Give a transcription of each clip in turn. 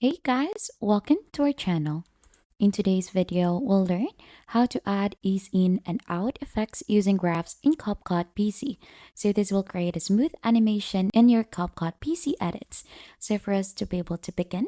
Hey guys, welcome to our channel. In today's video, we'll learn how to add ease in and out effects using graphs in Capcut PC. So this will create a smooth animation in your Capcut PC edits. So for us to be able to begin,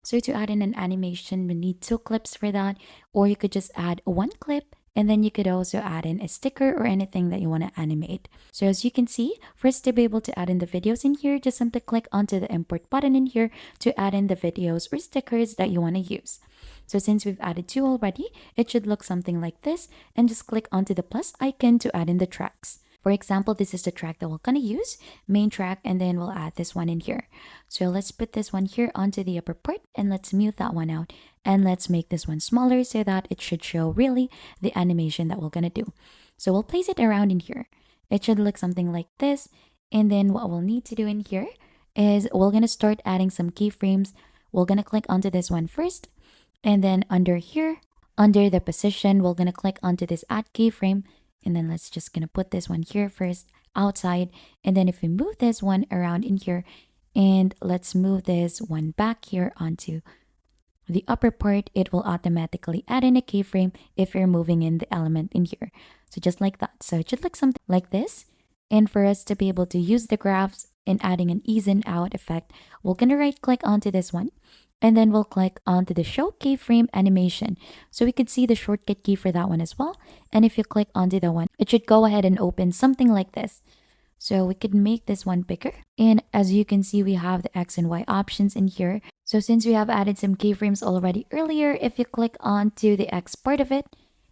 so to add in an animation, we need two clips for that, or you could just add one clip and then you could also add in a sticker or anything that you want to animate. So as you can see, first to be able to add in the videos in here, just simply click onto the import button in here to add in the videos or stickers that you want to use. So since we've added two already, it should look something like this, and just click onto the plus icon to add in the tracks. For example, this is the track that we're gonna use, main track, and then we'll add this one in here. So let's put this one here onto the upper part and let's mute that one out. And let's make this one smaller so that it should show really the animation that we're gonna do. So we'll place it around in here. It should look something like this. And then what we'll need to do in here is we're gonna start adding some keyframes. We're gonna click onto this one first. And then under here, under the position, we're gonna click onto this add keyframe. And then let's just gonna put this one here first outside. And then if we move this one around in here, and let's move this one back here onto the upper part, it will automatically add in a keyframe if you're moving in the element in here. So just like that. So it should look something like this. And for us to be able to use the graphs in adding an ease in out effect, we're gonna right click onto this one. And then we'll click onto the show keyframe animation. So we could see the shortcut key for that one as well. And if you click onto the one, it should go ahead and open something like this. So we could make this one bigger. And as you can see, we have the X and Y options in here. So since we have added some keyframes already earlier, if you click onto the X part of it,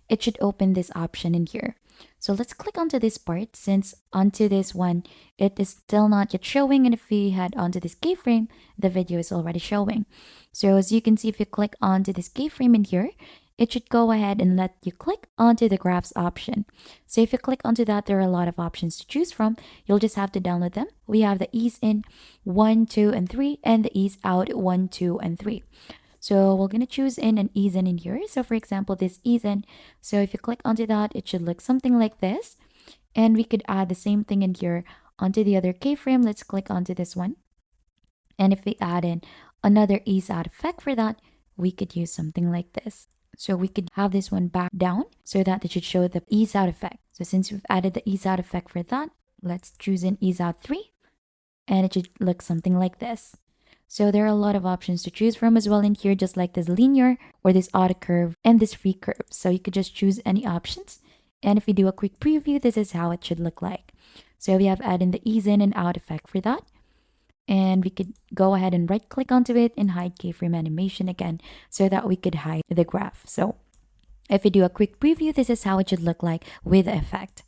it should open this option in here. So let's click onto this part since onto this one, it is still not yet showing. And if we head onto this keyframe, the video is already showing. So as you can see, if you click onto this keyframe in here, it should go ahead and let you click onto the graphs option. So if you click onto that, there are a lot of options to choose from. You'll just have to download them. We have the ease in 1, 2, and 3, and the ease out 1, 2, and 3. So we're going to choose in and ease in here. So for example, this ease in. So if you click onto that, it should look something like this. And we could add the same thing in here onto the other keyframe. Let's click onto this one. And if we add in another ease out effect for that, we could use something like this. So we could have this one back down so that it should show the ease out effect. So since we've added the ease out effect for that, let's choose in ease out 3. And it should look something like this. So there are a lot of options to choose from as well in here, just like this linear or this auto curve and this free curve. So you could just choose any options. And if we do a quick preview, this is how it should look like. So we have added the ease in and out effect for that. And we could go ahead and right click onto it and hide keyframe animation again so that we could hide the graph. So if we do a quick preview, this is how it should look like with the effect.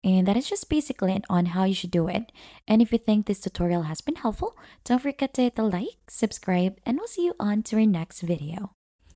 And that is just basically it on how you should do it. And if you think this tutorial has been helpful, don't forget to hit the like, subscribe, and we'll see you on to our next video.